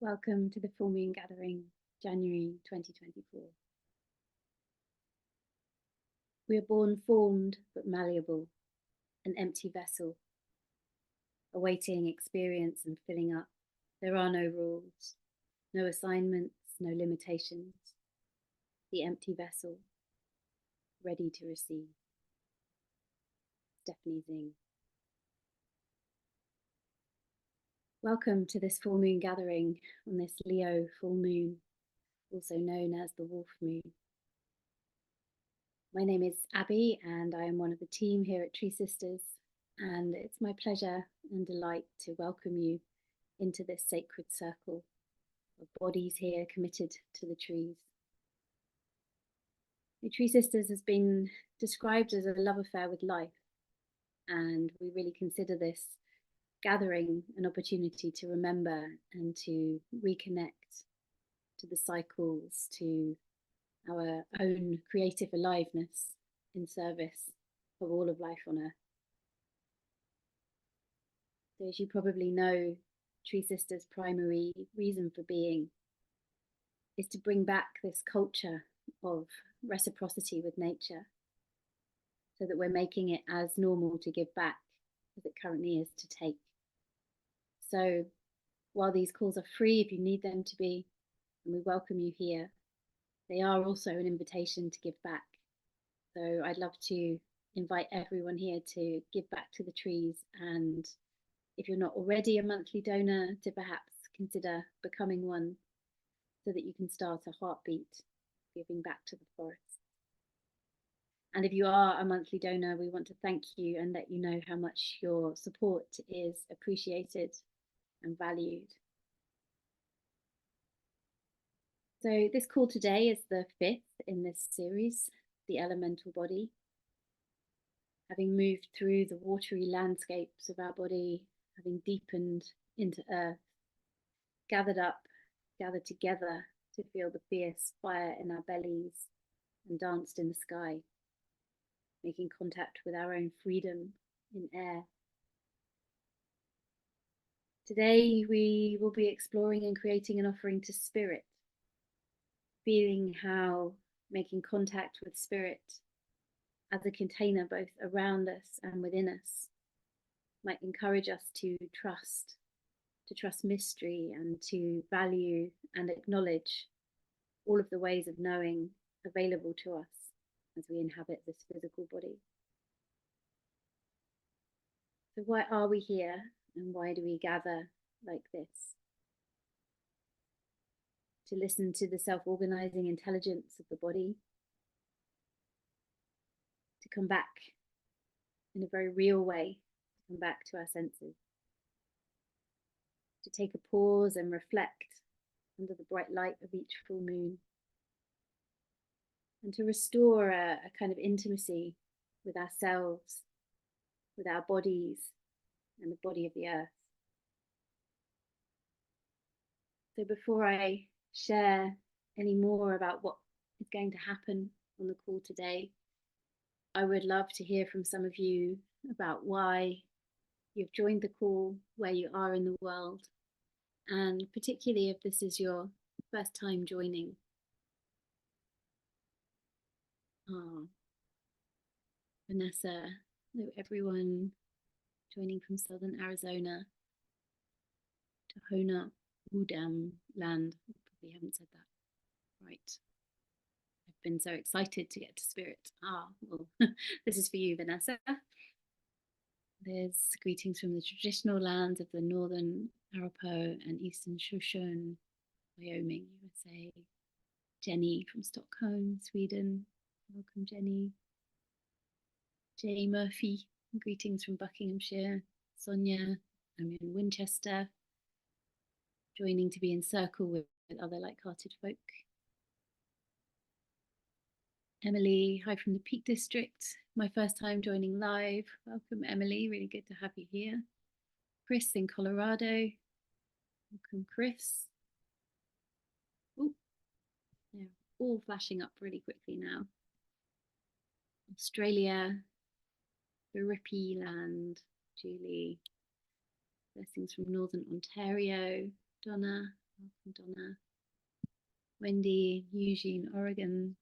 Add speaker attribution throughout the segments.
Speaker 1: Welcome to the Full Moon Gathering, January 2024. We are born formed but malleable, an empty vessel, awaiting experience and filling up. There are no rules, no assignments, no limitations. The empty vessel, ready to receive. Stephanie Zing. Welcome to this full moon gathering on this Leo full moon, also known as the Wolf Moon. My name is Abby and I am one of the team here at Tree Sisters, and it's my pleasure and delight to welcome you into this sacred circle of bodies here committed to the trees. The Tree Sisters has been described as a love affair with life, and we really consider this gathering an opportunity to remember and to reconnect to the cycles, to our own creative aliveness in service of all of life on Earth. So as you probably know, Tree Sisters' primary reason for being is to bring back this culture of reciprocity with nature, so that we're making it as normal to give back as it currently is to take. So while these calls are free if you need them to be, and we welcome you here, they are also an invitation to give back. So I'd love to invite everyone here to give back to the trees, and if you're not already a monthly donor, to perhaps consider becoming one, so that you can start a heartbeat giving back to the forest. And if you are a monthly donor, we want to thank you and let you know how much your support is appreciated and valued. So this call today is the 5th in this series, the elemental body. Having moved through the watery landscapes of our body, having deepened into earth, gathered together to feel the fierce fire in our bellies and danced in the sky, making contact with our own freedom in air. Today we will be exploring and creating an offering to spirit, feeling how making contact with spirit as a container both around us and within us might encourage us to trust mystery and to value and acknowledge all of the ways of knowing available to us as we inhabit this physical body. So why are we here, and why do we gather like this? To listen to the self-organizing intelligence of the body, to come back in a very real way, to come back to our senses, to take a pause and reflect under the bright light of each full moon, and to restore a kind of intimacy with ourselves, with our bodies, and the body of the earth. So before I share any more about what is going to happen on the call today, I would love to hear from some of you about why you've joined the call, where you are in the world, and particularly if this is your first time joining. Vanessa, hello everyone joining from southern Arizona, Tohono O'odham land. I probably haven't said that right. I've been so excited to get to spirit. Well, this is for you, Vanessa. There's greetings from the traditional lands of the northern Arapaho and eastern Shoshone, Wyoming, USA. Jenny from Stockholm, Sweden. Welcome, Jenny. Jay Murphy, greetings from Buckinghamshire. Sonia, I'm in Winchester, joining to be in circle with other like-hearted folk. Emily, hi from the Peak District. My first time joining live. Welcome, Emily. Really good to have you here. Chris in Colorado. Welcome, Chris. Oh, they're all flashing up really quickly now. Australia, Biripi land, Julie. Blessings from Northern Ontario. Donna, Welcome, Donna. Wendy, Eugene, Oregon.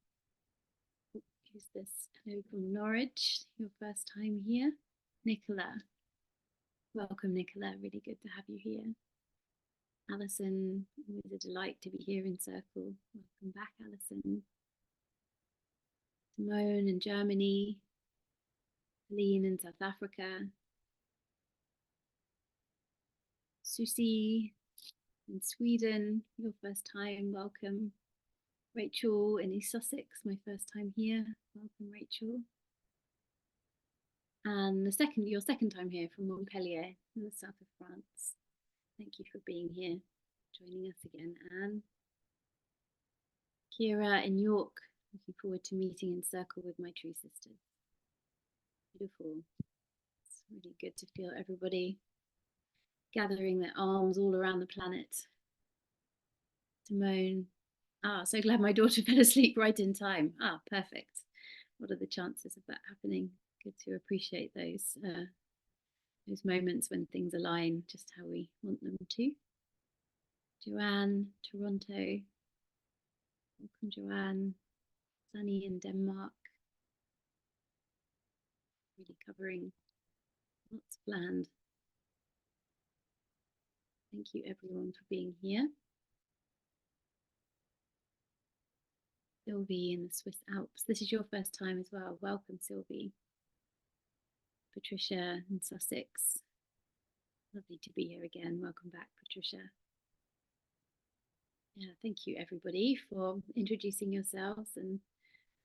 Speaker 1: Who's this? Hello from Norwich. Your first time here. Nicola. Welcome, Nicola. Really good to have you here. Alison, always a delight to be here in Circle. Welcome back, Alison. Simone in Germany. Helene in South Africa. Susie in Sweden, your first time, welcome. Rachel in East Sussex, my first time here, welcome Rachel. And your second time here from Montpellier in the south of France. Thank you for being here, joining us again, Anne. Kira in York, looking forward to meeting in Circle with my true sisters. Beautiful. It's really good to feel everybody gathering their arms all around the planet. Simone, so glad my daughter fell asleep right in time. Perfect. What are the chances of that happening? Good to appreciate those moments when things align just how we want them to. Joanne, Toronto. Welcome, Joanne. Sunny in Denmark. Really covering lots of land. Thank you everyone for being here. Sylvie in the Swiss Alps. This is your first time as well. Welcome, Sylvie. Patricia in Sussex. Lovely to be here again. Welcome back, Patricia. Yeah, thank you everybody for introducing yourselves and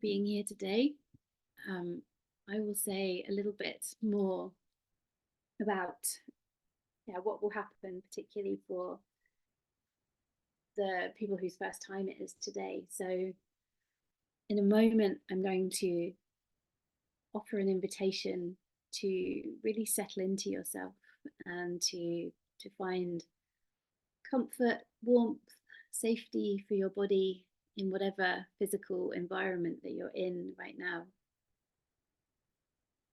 Speaker 1: being here today. I will say a little bit more about what will happen, particularly for the people whose first time it is today. So in a moment, I'm going to offer an invitation to really settle into yourself and to find comfort, warmth, safety for your body in whatever physical environment that you're in right now.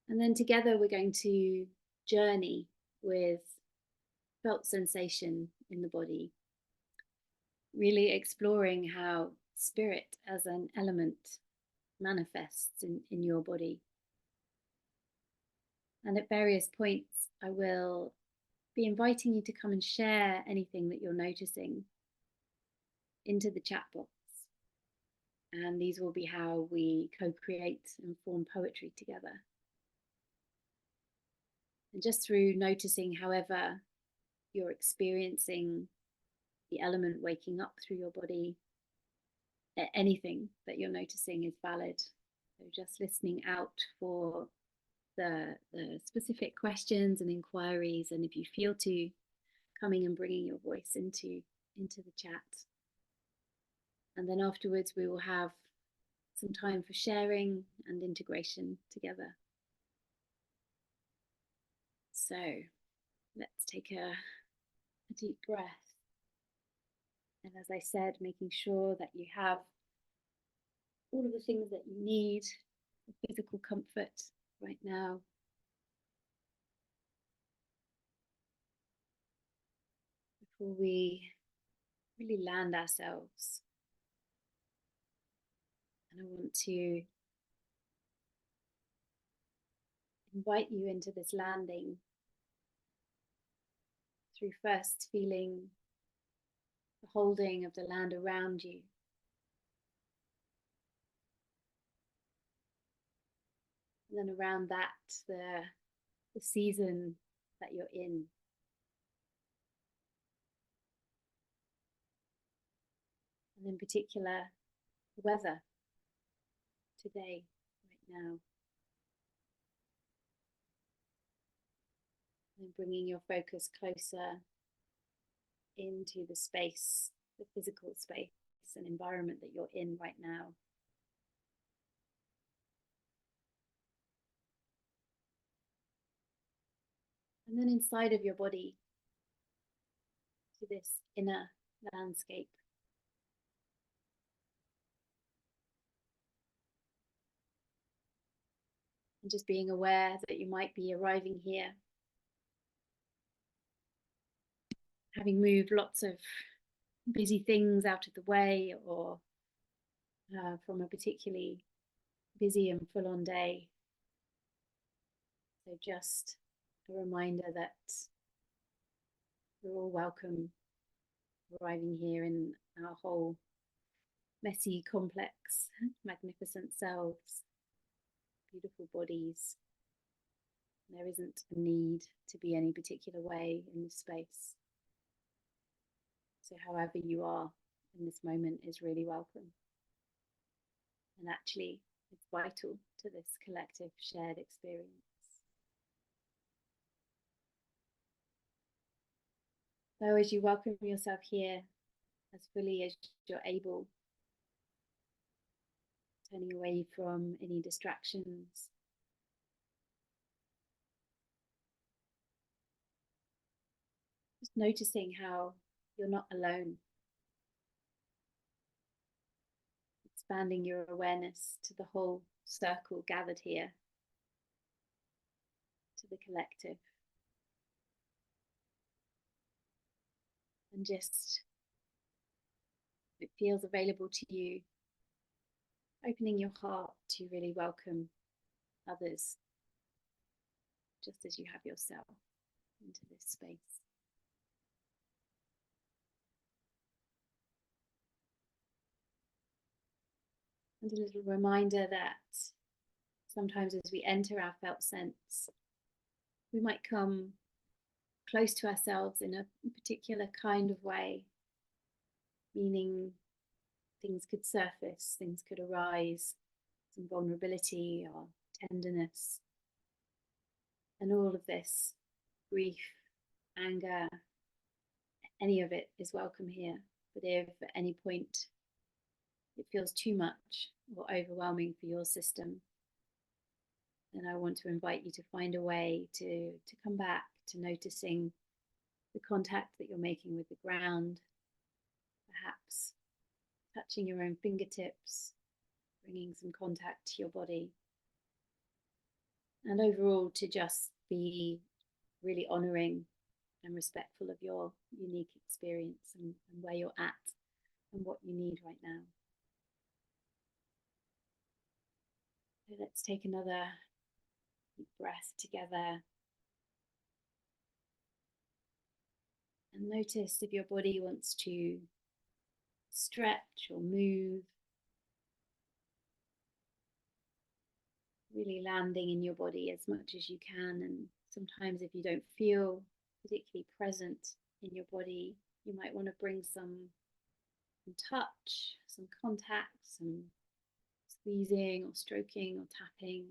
Speaker 1: And then together we're going to journey with felt sensation in the body, really exploring how spirit as an element manifests in your body. And at various points, I will be inviting you to come and share anything that you're noticing into the chat box. And these will be how we co-create and form poetry together. And just through noticing however you're experiencing the element waking up through your body, anything that you're noticing is valid. So just listening out for the specific questions and inquiries, and if you feel to, coming and bringing your voice into the chat. And then afterwards we will have some time for sharing and integration together. So let's take a deep breath. And as I said, making sure that you have all of the things that you need for physical comfort right now. Before we really land ourselves. And I want to invite you into this landing through first feeling the holding of the land around you. And then around that, the season that you're in. And in particular, the weather today, right now. And bringing your focus closer into the space, the physical space and environment that you're in right now. And then inside of your body, to this inner landscape. And just being aware that you might be arriving here, having moved lots of busy things out of the way, or from a particularly busy and full-on day. So just a reminder that we're all welcome arriving here in our whole messy, complex, magnificent selves, beautiful bodies. There isn't a need to be any particular way in this space. So however you are in this moment is really welcome. And actually, it's vital to this collective shared experience. So as you welcome yourself here as fully as you're able, turning away from any distractions, just noticing how you're not alone, expanding your awareness to the whole circle gathered here, to the collective. And just, if it feels available to you, opening your heart to really welcome others, just as you have yourself, into this space. And a little reminder that sometimes as we enter our felt sense, we might come close to ourselves in a particular kind of way, meaning things could surface, things could arise, some vulnerability or tenderness. And all of this, grief, anger, any of it is welcome here. But if at any point it feels too much or overwhelming for your system, then I want to invite you to find a way to come back to noticing the contact that you're making with the ground, perhaps touching your own fingertips, bringing some contact to your body, and overall to just be really honoring and respectful of your unique experience and where you're at and what you need right now. So let's take another deep breath together. And notice if your body wants to stretch or move, really landing in your body as much as you can. And sometimes if you don't feel particularly present in your body, you might want to bring some touch, some contact, some squeezing or stroking or tapping,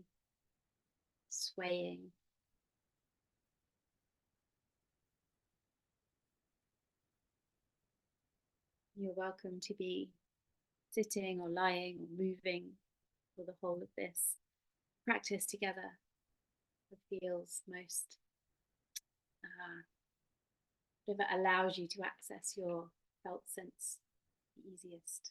Speaker 1: swaying. You're welcome to be sitting or lying or moving for the whole of this practice together. What feels most, whatever allows you to access your felt sense the easiest.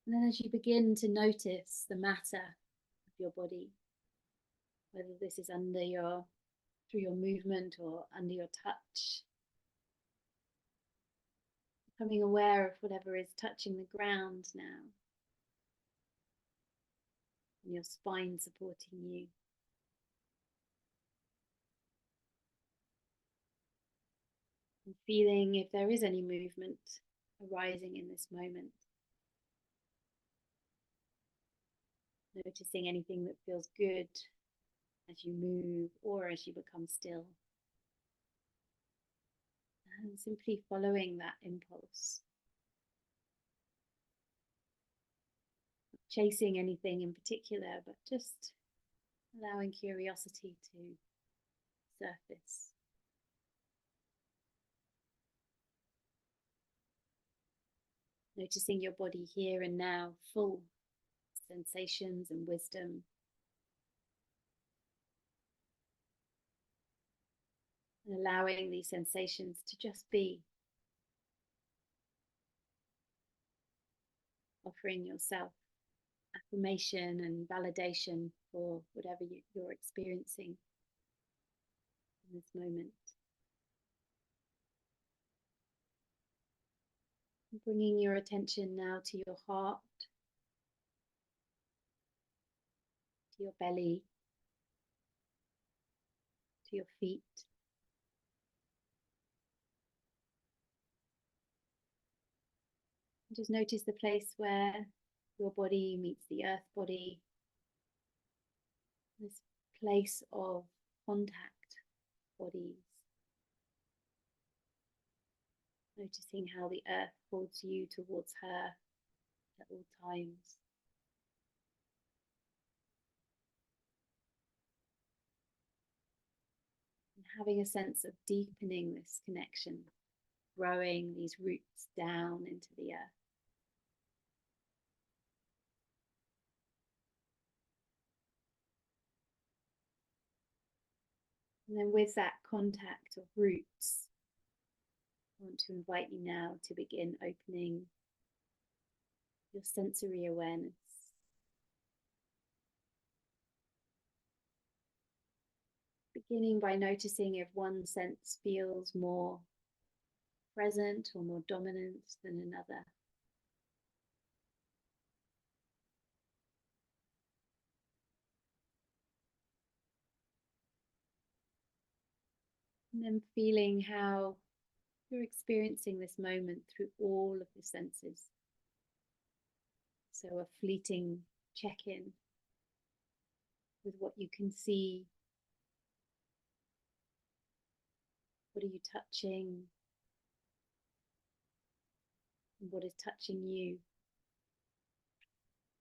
Speaker 1: And then as you begin to notice the matter of your body, whether this is through your movement or under your touch, becoming aware of whatever is touching the ground now, and your spine supporting you. And feeling if there is any movement arising in this moment. Noticing anything that feels good as you move or as you become still. And simply following that impulse. Not chasing anything in particular, but just allowing curiosity to surface. Noticing your body here and now, full of sensations and wisdom. And allowing these sensations to just be. Offering yourself affirmation and validation for whatever you're experiencing in this moment. Bringing your attention now to your heart, to your belly, to your feet. Just notice the place where your body meets the earth body, this place of contact bodies. Noticing how the earth holds you towards her at all times. And having a sense of deepening this connection, growing these roots down into the earth. And then with that contact of roots, I want to invite you now to begin opening your sensory awareness. Beginning by noticing if one sense feels more present or more dominant than another. And then feeling how you're experiencing this moment through all of the senses. So a fleeting check-in with what you can see. What are you touching? And what is touching you?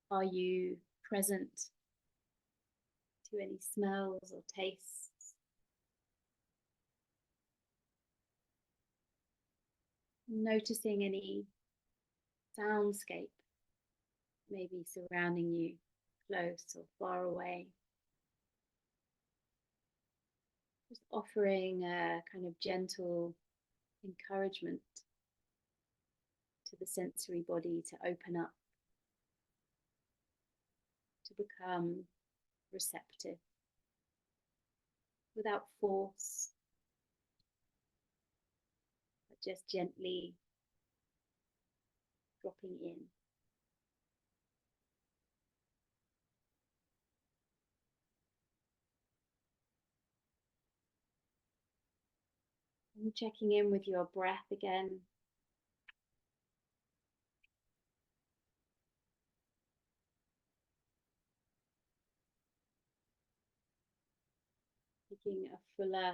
Speaker 1: Are you present to any smells or tastes? Noticing any soundscape maybe surrounding you, close or far away. Just offering a kind of gentle encouragement to the sensory body to open up, to become receptive without force, but just gently dropping in. And checking in with your breath again. Taking a fuller,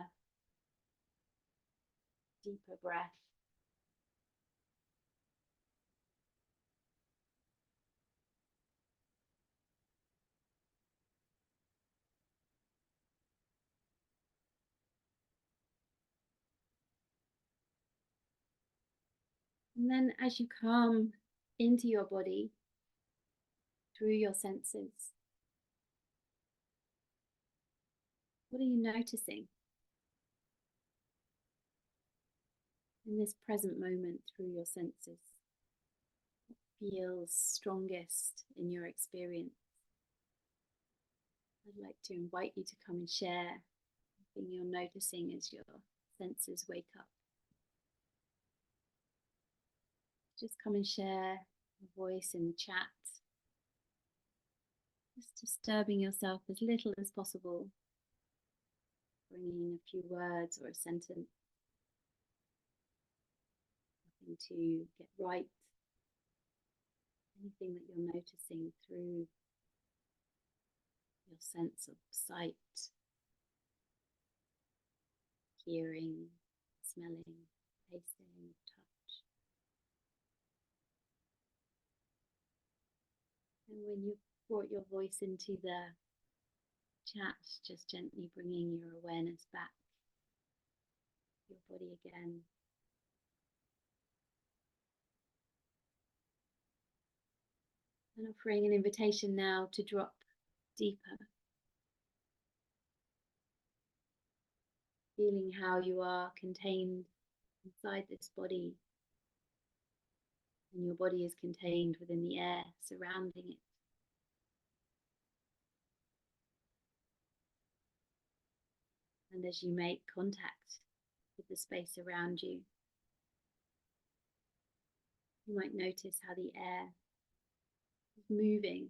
Speaker 1: deeper breath. And then as you come into your body through your senses, what are you noticing in this present moment through your senses? What feels strongest in your experience? I'd like to invite you to come and share everything you're noticing as your senses wake up. Just come and share a voice in the chat. Just disturbing yourself as little as possible. Bringing a few words or a sentence. Nothing to get right. Anything that you're noticing through your sense of sight, hearing, smelling, tasting, touch. And when you've brought your voice into the chat, just gently bringing your awareness back to your body again. And offering an invitation now to drop deeper. Feeling how you are contained inside this body. And your body is contained within the air surrounding it. And as you make contact with the space around you, You might notice how the air is moving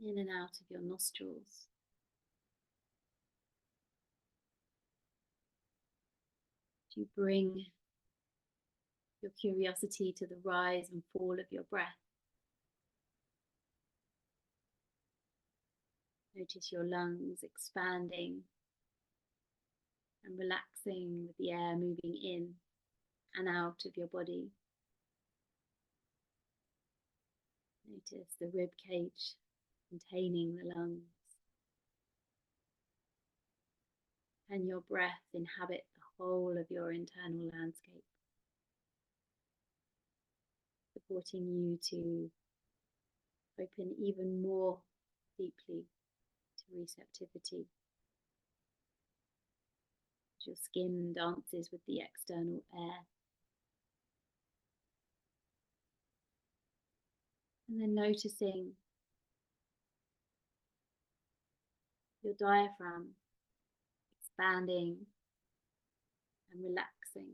Speaker 1: in and out of your nostrils. You bring your curiosity to the rise and fall of your breath. Notice your lungs expanding and relaxing with the air moving in and out of your body. Notice the rib cage containing the lungs. And your breath inhabit the whole of your internal landscape, supporting you to open even more deeply to receptivity. As your skin dances with the external air. And then noticing your diaphragm expanding and relaxing.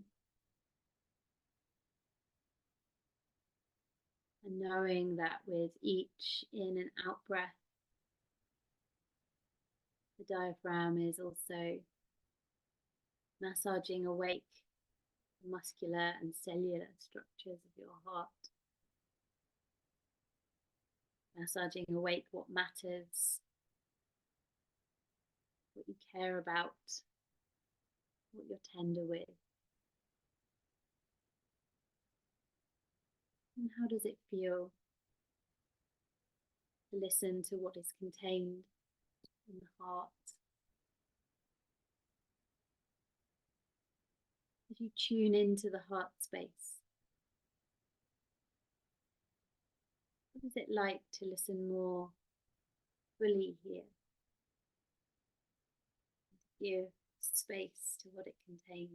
Speaker 1: And knowing that with each in and out breath, the diaphragm is also massaging awake the muscular and cellular structures of your heart. Massaging awake what matters, what you care about, what you're tender with. And how does it feel to listen to what is contained in the heart? As you tune into the heart space, what is it like to listen more fully here? Give space to what it contains.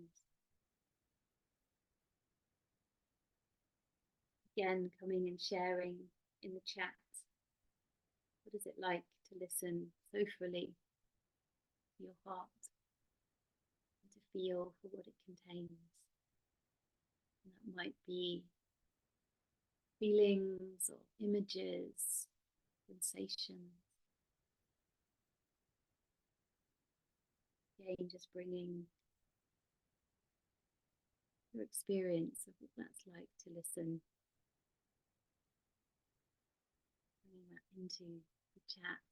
Speaker 1: Again, coming and sharing in the chat. What is it like to listen so fully to your heart and to feel for what it contains? And that might be feelings or images, sensations. Again, just bringing your experience of what that's like to listen, bringing that into the chat.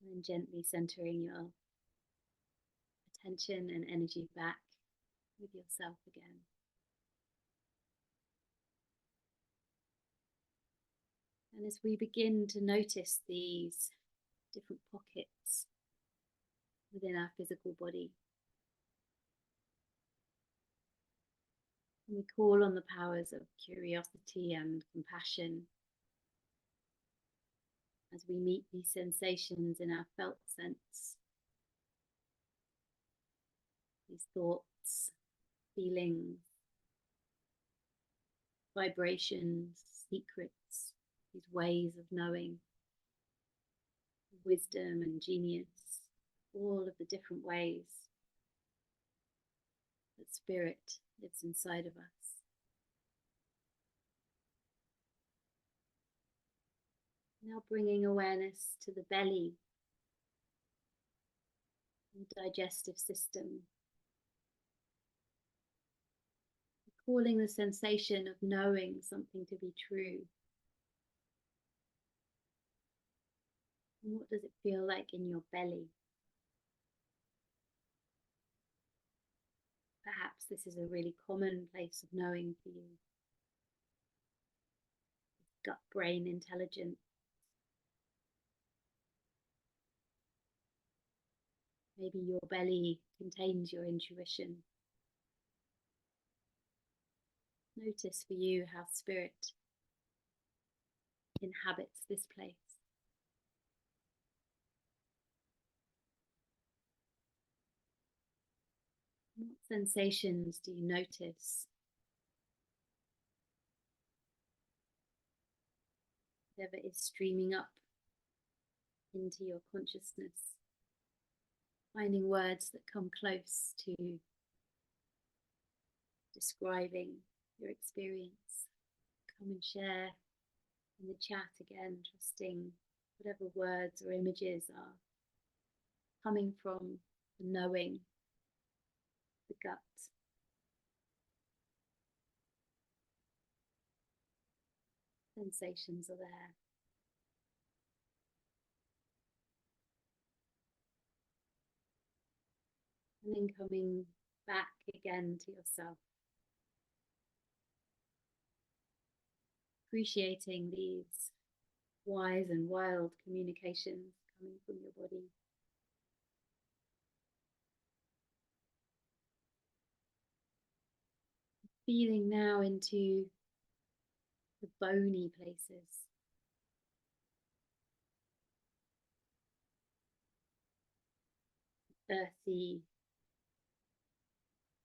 Speaker 1: And then gently centering your attention and energy back with yourself again. And as we begin to notice these different pockets within our physical body, and we call on the powers of curiosity and compassion as we meet these sensations in our felt sense, these thoughts, feelings, vibrations, secrets, these ways of knowing, wisdom and genius, all of the different ways that spirit lives inside of us. Now bringing awareness to the belly, the digestive system, calling the sensation of knowing something to be true. And what does it feel like in your belly? Perhaps this is a really common place of knowing for you. Gut-brain intelligence. Maybe your belly contains your intuition. Notice for you how spirit inhabits this place. What sensations do you notice? Whatever is streaming up into your consciousness, finding words that come close to describing your experience, come and share in the chat again, trusting whatever words or images are coming from the knowing, the gut. Sensations are there. And then coming back again to yourself. Appreciating these wise and wild communications coming from your body. Feeling now into the bony places. Earthy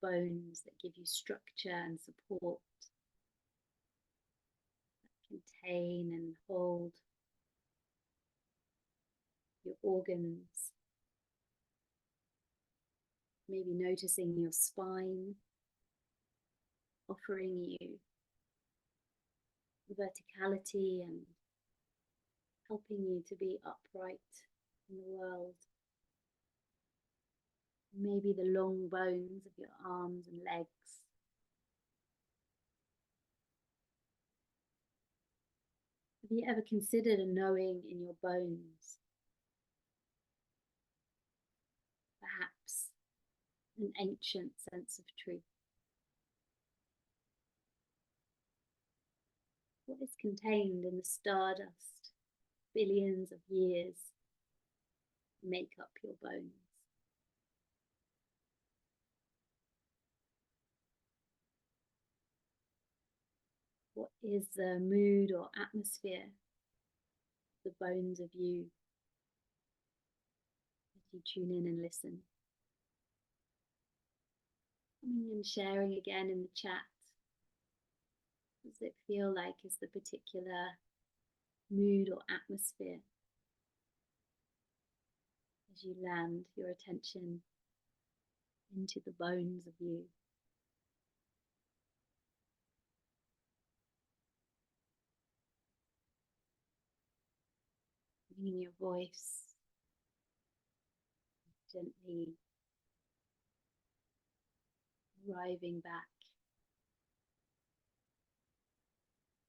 Speaker 1: bones that give you structure and support, that contain and hold your organs. Maybe noticing your spine, offering you verticality and helping you to be upright in the world. Maybe the long bones of your arms and legs. Have you ever considered a knowing in your bones? Perhaps an ancient sense of truth. What is contained in the stardust billions of years make up your bones? What is the mood or atmosphere of the bones of you as you tune in and listen? Coming and sharing again in the chat. What does it feel like is the particular mood or atmosphere as you land your attention into the bones of you? Bringing your voice gently arriving back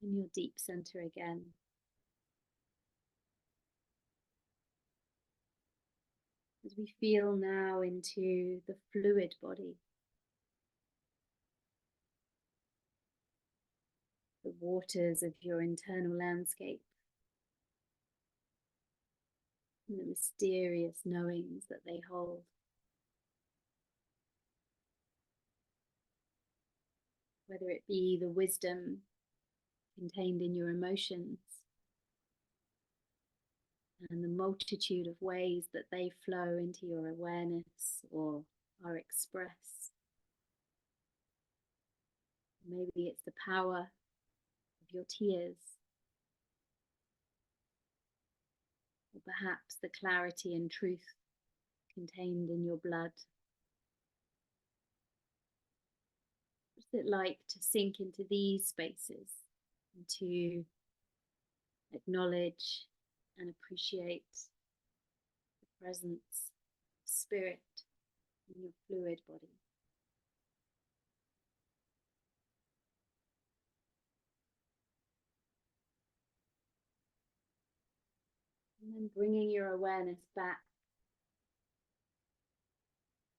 Speaker 1: in your deep center again. As we feel now into the fluid body, the waters of your internal landscape, and the mysterious knowings that they hold. Whether it be the wisdom contained in your emotions and the multitude of ways that they flow into your awareness or are expressed. Maybe it's the power of your tears, or perhaps the clarity and truth contained in your blood. What's it like to sink into these spaces and to acknowledge and appreciate the presence of spirit in your fluid body? And then bringing your awareness back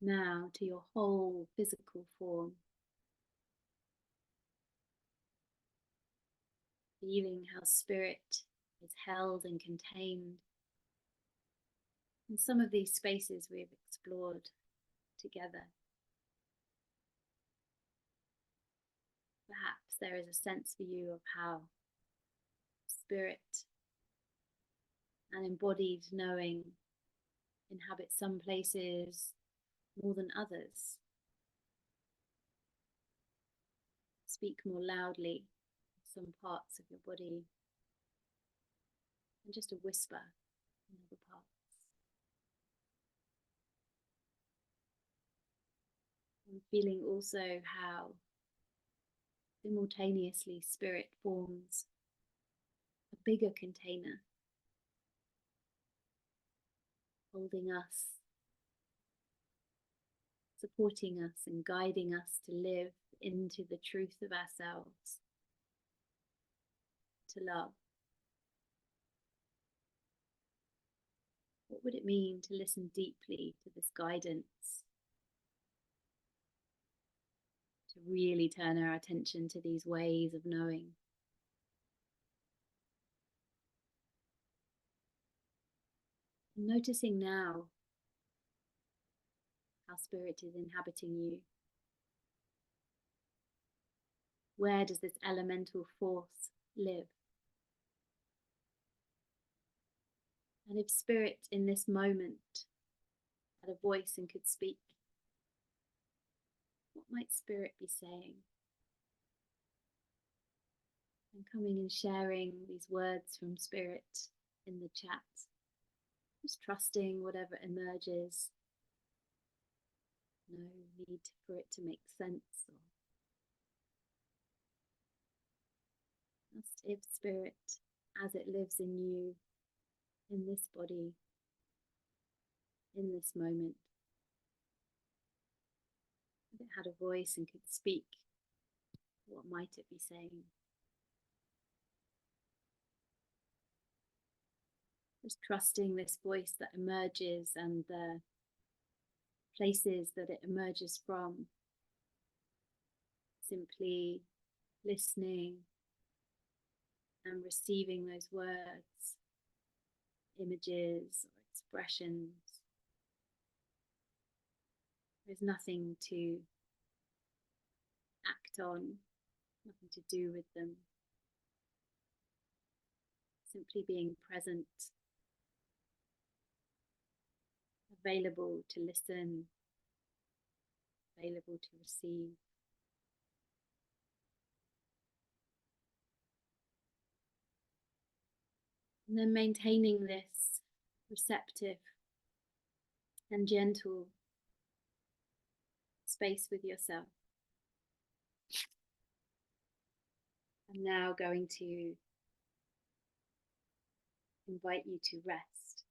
Speaker 1: now to your whole physical form. Feeling how spirit is held and contained in some of these spaces we've explored together. Perhaps there is a sense for you of how spirit and embodied knowing inhabit some places more than others. Speak more loudly in some parts of your body, and just a whisper in other parts. I'm feeling also how simultaneously spirit forms a bigger container, holding us, supporting us and guiding us to live into the truth of ourselves, to love. What would it mean to listen deeply to this guidance, to really turn our attention to these ways of knowing? Noticing now how spirit is inhabiting you. Where does this elemental force live? And if spirit in this moment had a voice and could speak, what might spirit be saying? And coming and sharing these words from spirit in the chat, just trusting whatever emerges. No need for it to make sense, or just if spirit as it lives in you, in this body, in this moment, if it had a voice and could speak, what might it be saying? Just trusting this voice that emerges and the places that it emerges from. Simply listening and receiving those words, images, or expressions. There's nothing to act on, nothing to do with them. Simply being present, available to listen, available to receive. And then maintaining this receptive and gentle space with yourself. I'm now going to invite you to rest.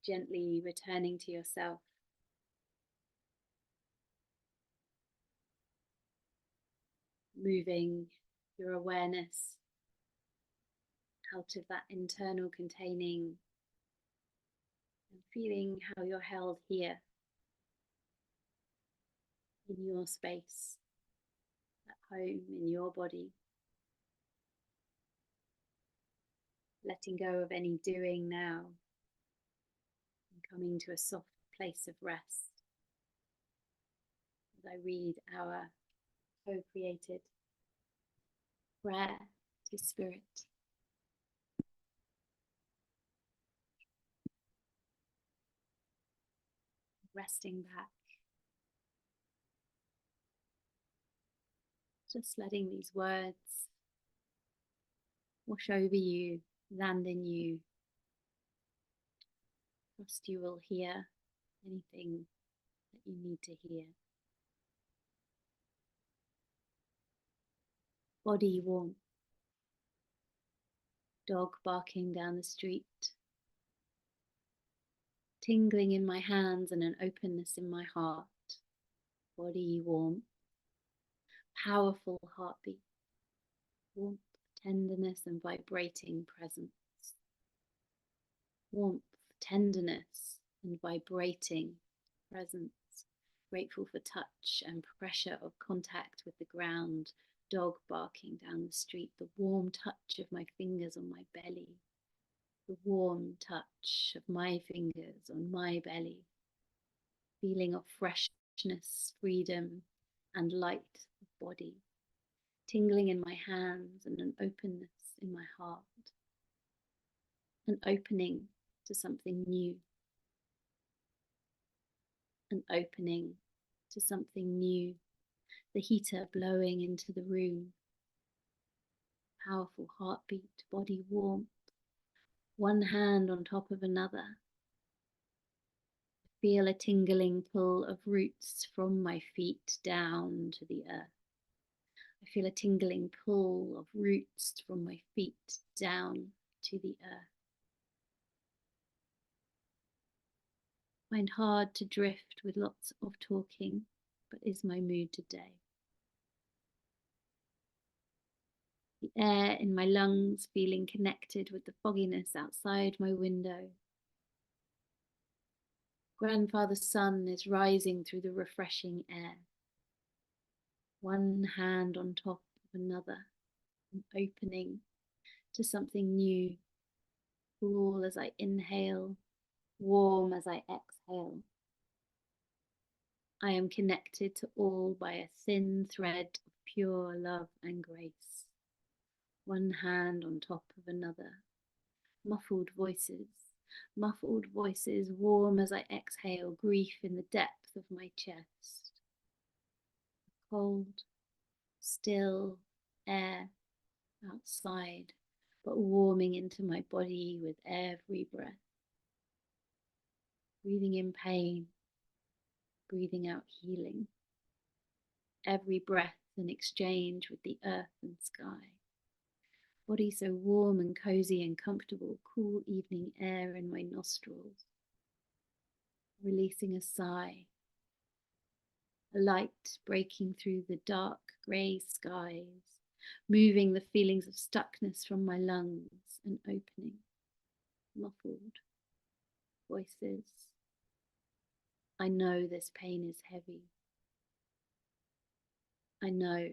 Speaker 1: Gently returning to yourself. Moving your awareness out of that internal containing and feeling how you're held here in your space, at home, in your body. Letting go of any doing now and coming to a soft place of rest as I read our co-created prayer to Spirit. Resting back, just letting these words wash over you, land in you. Trust you will hear anything that you need to hear. Body warmth, dog barking down the street, tingling in my hands and an openness in my heart. Body warmth, powerful heartbeat, warmth, tenderness and vibrating presence. Warmth, tenderness and vibrating presence. Grateful for touch and pressure of contact with the ground. Dog barking down the street, the warm touch of my fingers on my belly, the warm touch of my fingers on my belly, feeling of freshness, freedom, and light of body, tingling in my hands and an openness in my heart, an opening to something new, an opening to something new. The heater blowing into the room, powerful heartbeat, body warmth, one hand on top of another, Feel a tingling pull of roots from my feet down to the earth. I feel a tingling pull of roots from my feet down to the earth. Find hard to drift with lots of talking, but is my mood today. The air in my lungs feeling connected with the fogginess outside my window. Grandfather's sun is rising through the refreshing air. One hand on top of another, an opening to something new, cool as I inhale, warm as I exhale. I am connected to all by a thin thread of pure love and grace. One hand on top of another. Muffled voices, warm as I exhale, grief in the depth of my chest. Cold, still air outside, but warming into my body with every breath. Breathing in pain, breathing out healing. Every breath an exchange with the earth and sky. Body so warm and cozy and comfortable, cool evening air in my nostrils. Releasing a sigh. A light breaking through the dark grey skies, moving the feelings of stuckness from my lungs and opening. Muffled voices. I know this pain is heavy. I know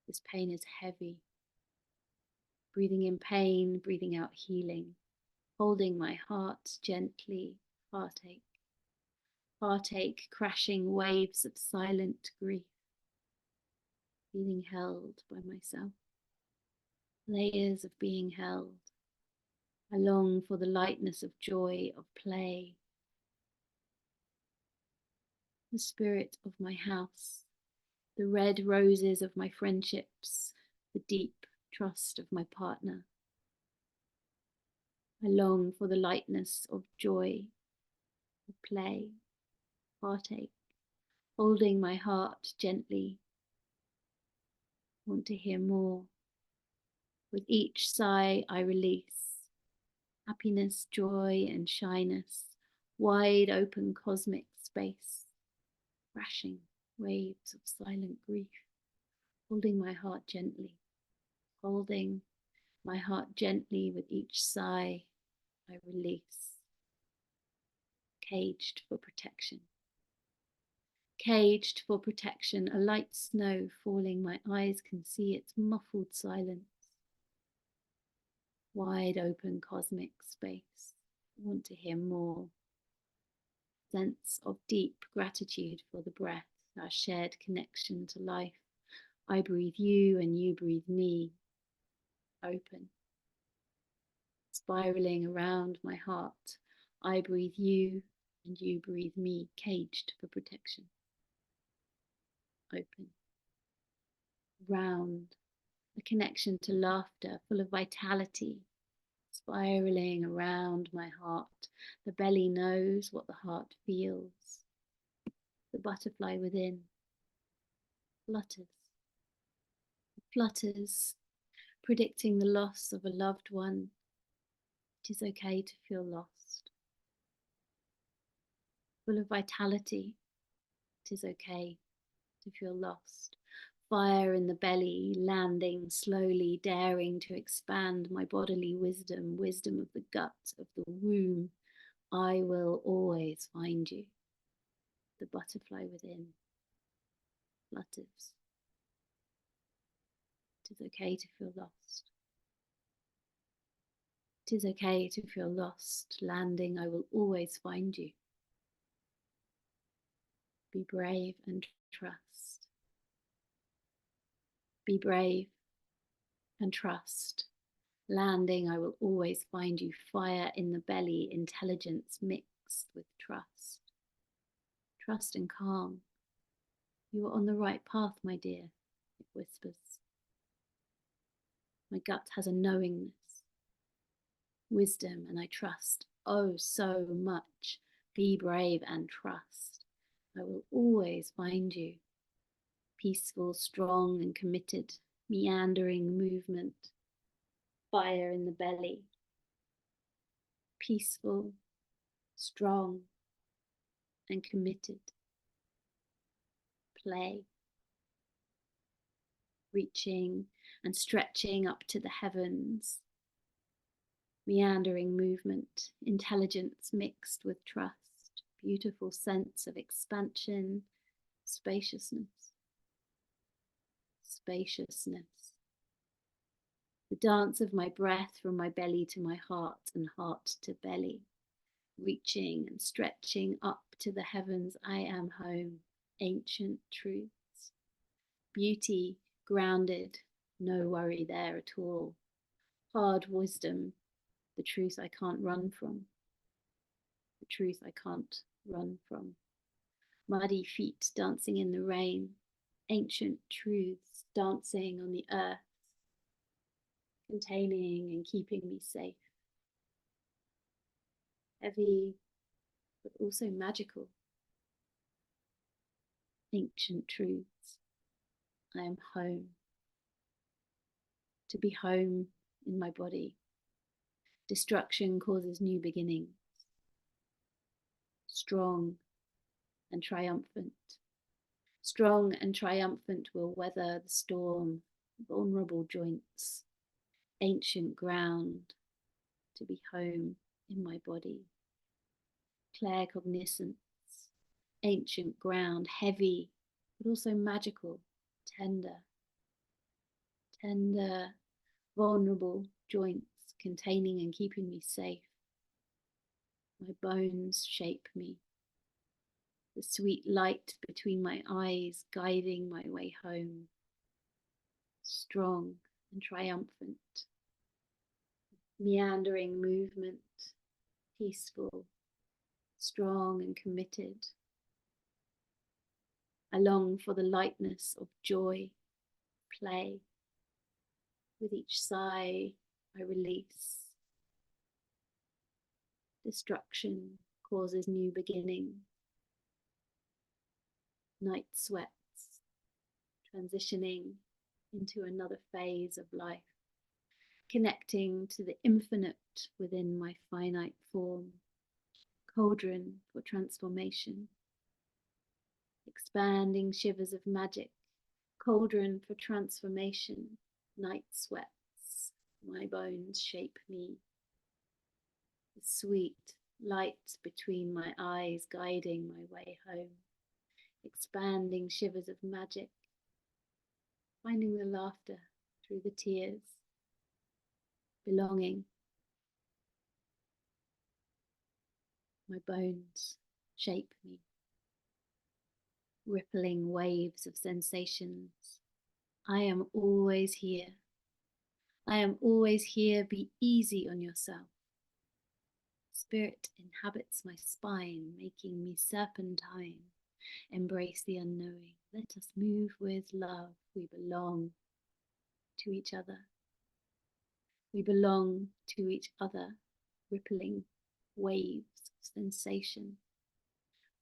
Speaker 1: this pain is heavy. Breathing in pain, breathing out healing. Holding my heart gently, heartache. Heartache crashing waves of silent grief. Feeling held by myself. Layers of being held. I long for the lightness of joy, of play. The spirit of my house. The red roses of my friendships. The deep trust of my partner. I long for the lightness of joy, of play, heartache, holding my heart gently. Want to hear more. With each sigh I release happiness, joy and shyness, wide open cosmic space, crashing waves of silent grief, holding my heart gently, holding my heart gently with each sigh I release, caged for protection. Caged for protection, a light snow falling, my eyes can see its muffled silence. Wide open cosmic space, I want to hear more. Sense of deep gratitude for the breath, our shared connection to life. I breathe you and you breathe me. Open. Spiraling around my heart. I breathe you and you breathe me, caged for protection. Open. Round. A connection to laughter, full of vitality. Spiraling around my heart. The belly knows what the heart feels. The butterfly within flutters. Flutters, predicting the loss of a loved one. It is okay to feel lost. Full of vitality, it is okay to feel lost. Fire in the belly, landing slowly, daring to expand my bodily wisdom, wisdom of the gut, of the womb. I will always find you. The butterfly within flutters. It is okay to feel lost. It is okay to feel lost. Landing, I will always find you. Be brave and trust. Be brave and trust. Landing, I will always find you. Fire in the belly, intelligence mixed with trust. Trust and calm. You are on the right path, my dear, it whispers. My gut has a knowingness, wisdom, and I trust, oh so much, Be brave and trust. I will always find you. Peaceful, strong, and committed, meandering movement, fire in the belly. Peaceful, strong, and committed. Play. Reaching and stretching up to the heavens. Meandering movement, intelligence mixed with trust, beautiful sense of expansion, spaciousness. Spaciousness. The dance of my breath from my belly to my heart and heart to belly. Reaching and stretching up to the heavens, I am home, ancient truths. Beauty, grounded, no worry there at all. Hard wisdom, the truth I can't run from. The truth I can't run from. Muddy feet dancing in the rain, ancient truths dancing on the earth, containing and keeping me safe. Heavy, but also magical. Ancient truths. I am home. To be home in my body. Destruction causes new beginnings. Strong and triumphant. Strong and triumphant will weather the storm. Vulnerable joints. Ancient ground. To be home in my body. Claircognizance. Ancient ground. Heavy, but also magical. Tender. Tender, vulnerable joints containing and keeping me safe. My bones shape me. The sweet light between my eyes guiding my way home. Strong and triumphant. Meandering movement. Peaceful. Strong and committed. I long for the lightness of joy, play. With each sigh, I release. Destruction causes new beginning. Night sweats, transitioning into another phase of life, connecting to the infinite within my finite form. Cauldron for transformation. Expanding shivers of magic. Cauldron for transformation. Night sweats, my bones shape me. The sweet light between my eyes guiding my way home. Expanding shivers of magic. Finding the laughter through the tears. Belonging. My bones shape me. Rippling waves of sensations. I am always here. I am always here. Be easy on yourself. Spirit inhabits my spine, making me serpentine. Embrace the unknowing. Let us move with love. We belong to each other. We belong to each other. Rippling waves of sensation.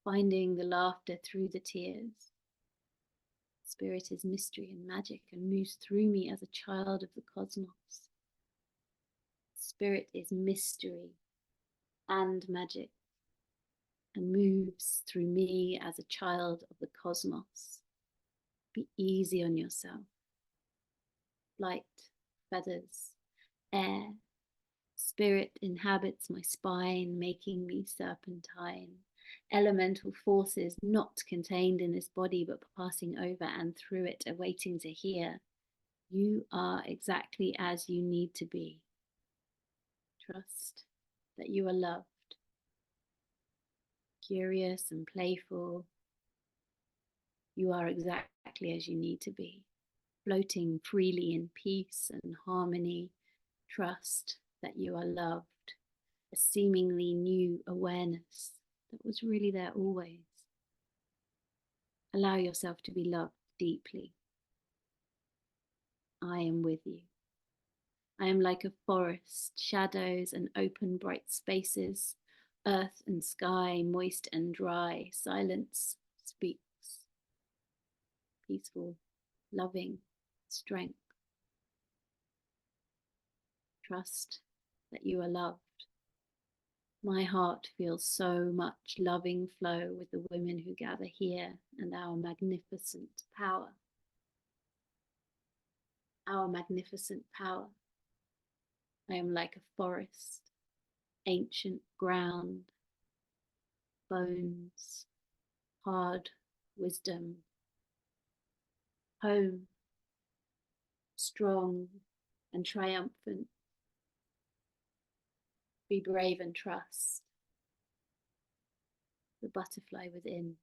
Speaker 1: Finding the laughter through the tears. Spirit is mystery and magic and moves through me as a child of the cosmos. Spirit is mystery and magic and moves through me as a child of the cosmos. Be easy on yourself. Light, feathers, air. Spirit inhabits my spine, making me serpentine. Elemental forces not contained in this body but passing over and through it, awaiting to hear. You are exactly as you need to be. Trust that you are loved. Curious and playful. You are exactly as you need to be. Floating freely in peace and harmony. Trust that you are loved. A seemingly new awareness that was really there always. Allow yourself to be loved deeply. I am with you. I am like a forest, shadows and open bright spaces, Earth and sky, moist and dry, silence speaks. Peaceful, loving strength. Trust that you are loved. My heart feels so much loving flow with the women who gather here and our magnificent power. Our magnificent power. I am like a forest, ancient ground, bones, hard wisdom, home, strong and triumphant. Be brave and trust the butterfly within.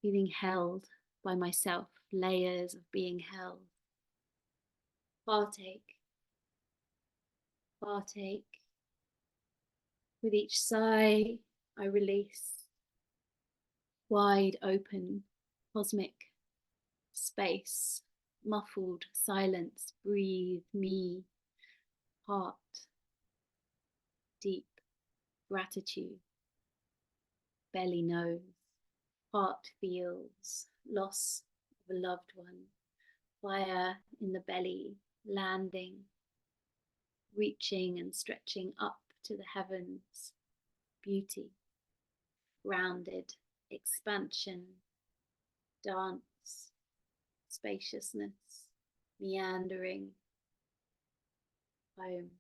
Speaker 1: Feeling held by myself, layers of being held. Heartache, heartache. With each sigh, I release. Wide open, cosmic space, muffled silence, breathe me, heart, deep gratitude, belly knows, heart feels, loss of a loved one, fire in the belly, landing, reaching and stretching up to the heavens, beauty, grounded, expansion, dance, spaciousness, meandering, home,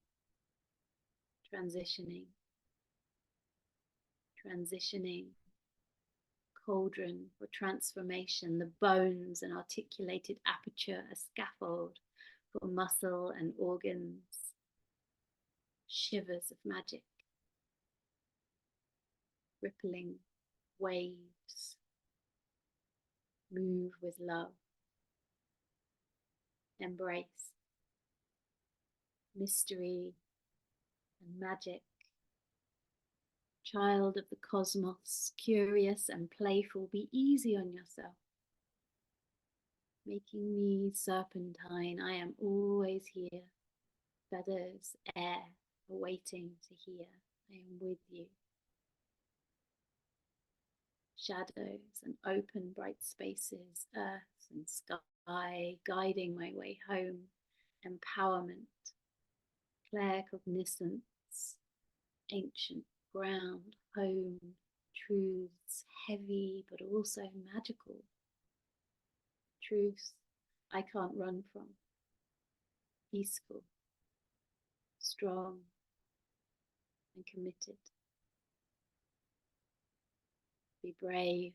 Speaker 1: transitioning, cauldron for transformation, the bones and articulated aperture, a scaffold for muscle and organs, shivers of magic, rippling waves, move with love, embrace, mystery and magic, child of the cosmos, curious and playful, be easy on yourself, making me serpentine, I am always here, feathers, air, awaiting to hear, I am with you. Shadows and open bright spaces, earth and sky, guiding my way home, empowerment, claircognizance, ancient ground, home, truths, heavy but also magical, truth I can't run from, peaceful, strong and committed. Be brave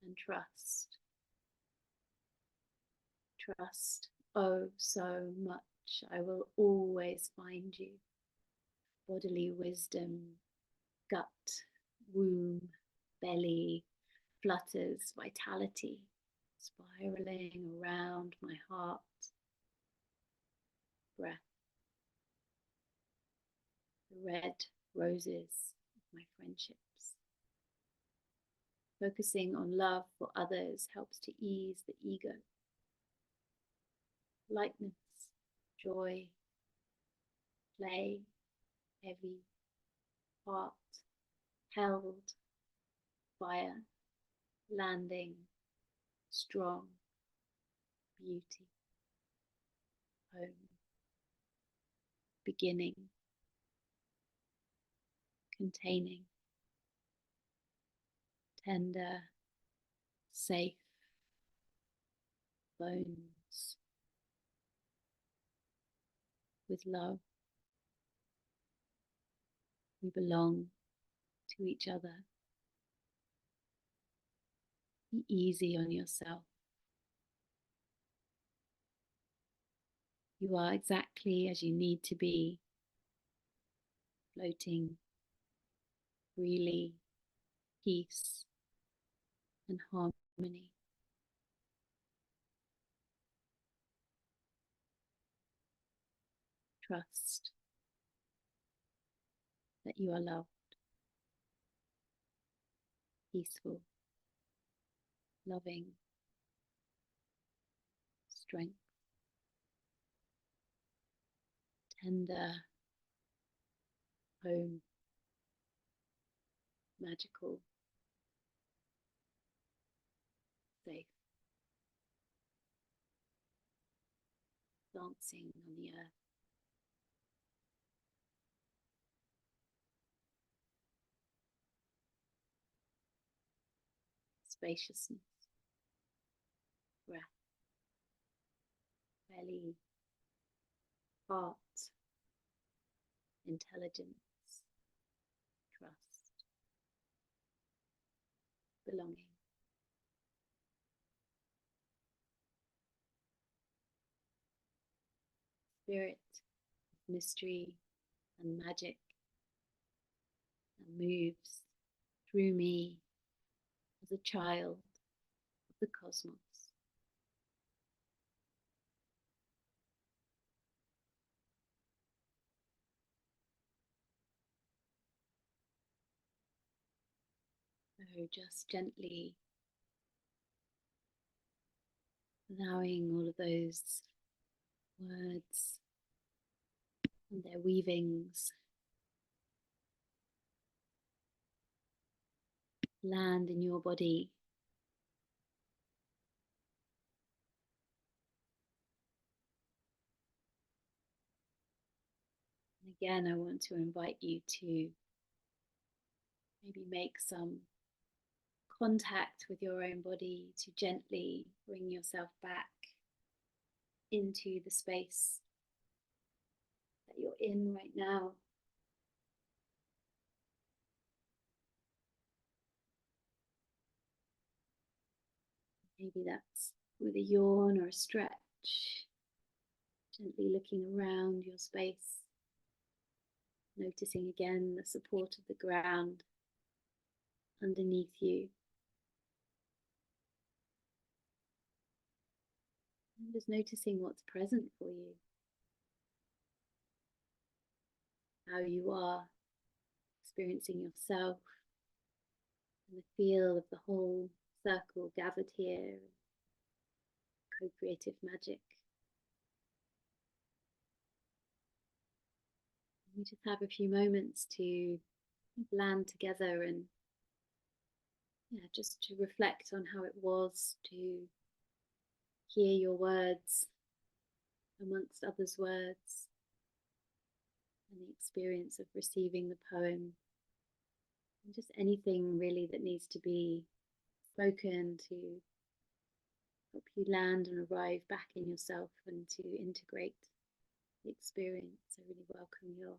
Speaker 1: and trust. Trust, oh so much. I will always find you. Bodily wisdom, gut, womb, belly, flutters, vitality, spiraling around my heart, breath, the red roses of my friendships. Focusing on love for others helps to ease the ego. Lightness, joy, play, heavy, heart, held, fire, landing, strong, beauty, home, beginning, containing, tender, safe, bones, with love. We belong to each other. Be easy on yourself. You are exactly as you need to be, floating freely, peace and harmony. Trust that you are loved, peaceful, loving, strength, tender, poem, magical, safe, dancing on the earth. Spaciousness, breath, belly, heart, intelligence, trust, belonging. Spirit, mystery, and magic that moves through me as a child of the cosmos. So just gently allowing all of those words and their weavings land in your body. And again, I want to invite you to maybe make some contact with your own body, to gently bring yourself back into the space that you're in right now. Maybe that's with a yawn or a stretch, gently looking around your space, noticing again the support of the ground underneath you. And just noticing what's present for you, how you are experiencing yourself, and the feel of the whole circle gathered here, co-creative magic. We just have a few moments to land together and just to reflect on how it was to hear your words amongst others' words, and the experience of receiving the poem, and just anything really that needs to be spoken to help you land and arrive back in yourself and to integrate the experience. I really welcome your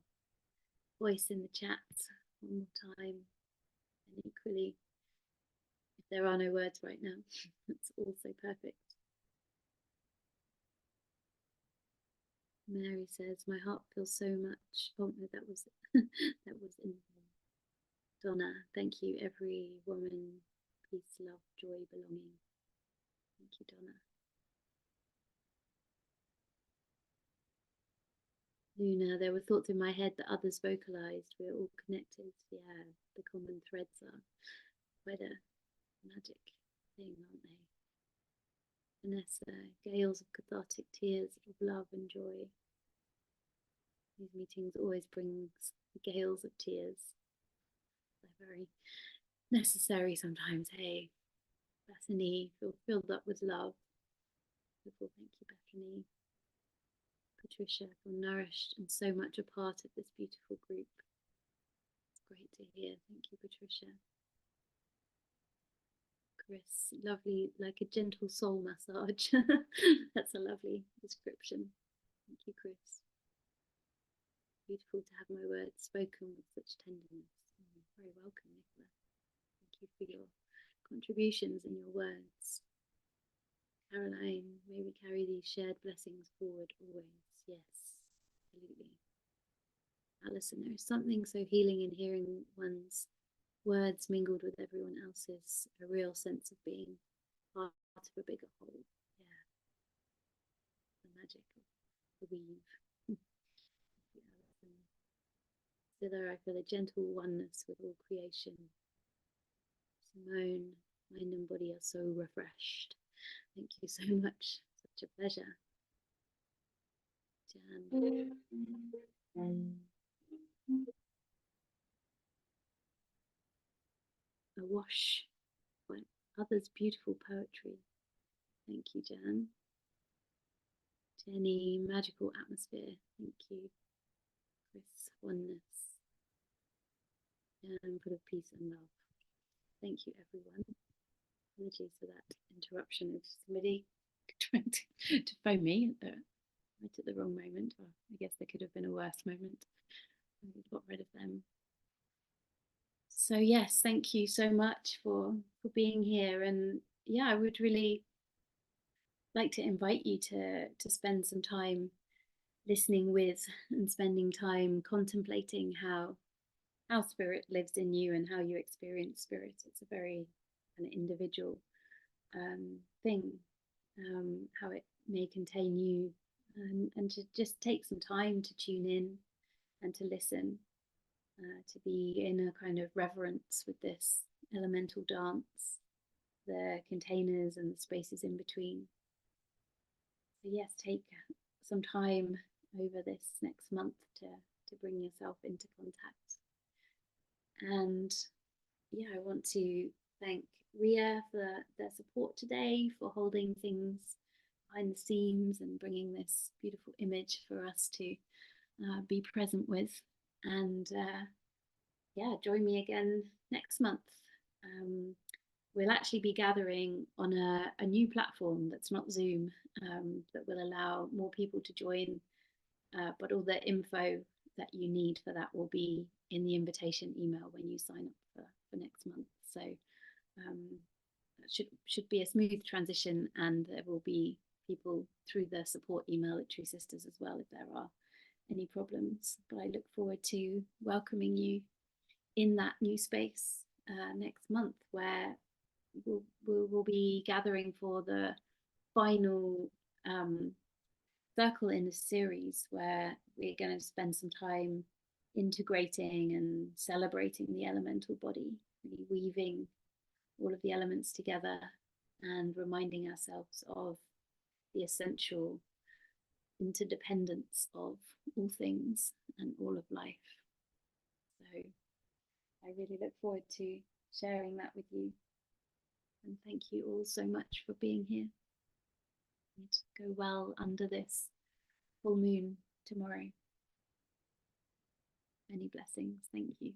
Speaker 1: voice in the chat one more time, and equally, if there are no words right now, that's also perfect. Mary says, my heart feels so much. Oh no, that was that was in Donna. Thank you, every woman. Peace, love, joy, belonging. Thank you, Donna. Luna, there were thoughts in my head that others vocalized. We're all connected. Yeah, the common threads are quite a magic thing, aren't they? Vanessa, gales of cathartic tears of love and joy. These meetings always brings gales of tears. They're very necessary sometimes. Hey, Bethany, feel filled up with love. Beautiful, thank you, Bethany. Patricia, feel nourished and so much a part of this beautiful group. It's great to hear. Thank you, Patricia. Chris, lovely, like a gentle soul massage. That's a lovely description. Thank you, Chris. Beautiful to have my words spoken with such tenderness. Very welcome, Nicola. Thank you for your contributions and your words. Caroline, may we carry these shared blessings forward always. Yes, absolutely. Alison, there is something so healing in hearing one's words mingled with everyone else's, a real sense of being part of a bigger whole. Yeah, the magic of the weave. Thither I feel a gentle oneness with all creation. Simone, mind and body are so refreshed. Thank you so much. Such a pleasure. Jan. awash by others' beautiful poetry. Thank you, Jan. Jenny, magical atmosphere. Thank you. Chris, oneness. And full of peace and love. Thank you, everyone. Apologies for that interruption of somebody trying to phone me right at the wrong moment. Well, I guess there could have been a worse moment. We got rid of them. So yes, thank you so much for being here. And yeah, I would really like to invite you to spend some time listening with and spending time contemplating how spirit lives in you and how you experience spirit. It's a very kind of individual thing, how it may contain you, and to just take some time to tune in and to listen, to be in a kind of reverence with this elemental dance, the containers and the spaces in between. So yes, take some time over this next month to bring yourself into contact. And yeah, I want to thank Ria for their support today, for holding things behind the scenes and bringing this beautiful image for us to be present with. And yeah, join me again next month. We'll actually be gathering on a new platform that's not Zoom, that will allow more people to join, but all the info that you need for that will be in the invitation email when you sign up for next month. So should be a smooth transition, and there will be people through the support email at True Sisters as well if there are any problems. But I look forward to welcoming you in that new space next month, where we'll be gathering for the final circle in the series, where we're going to spend some time integrating and celebrating the elemental body, really weaving all of the elements together and reminding ourselves of the essential interdependence of all things and all of life. So I really look forward to sharing that with you. And thank you all so much for being here. And go well under this full moon tomorrow. Many blessings. Thank you.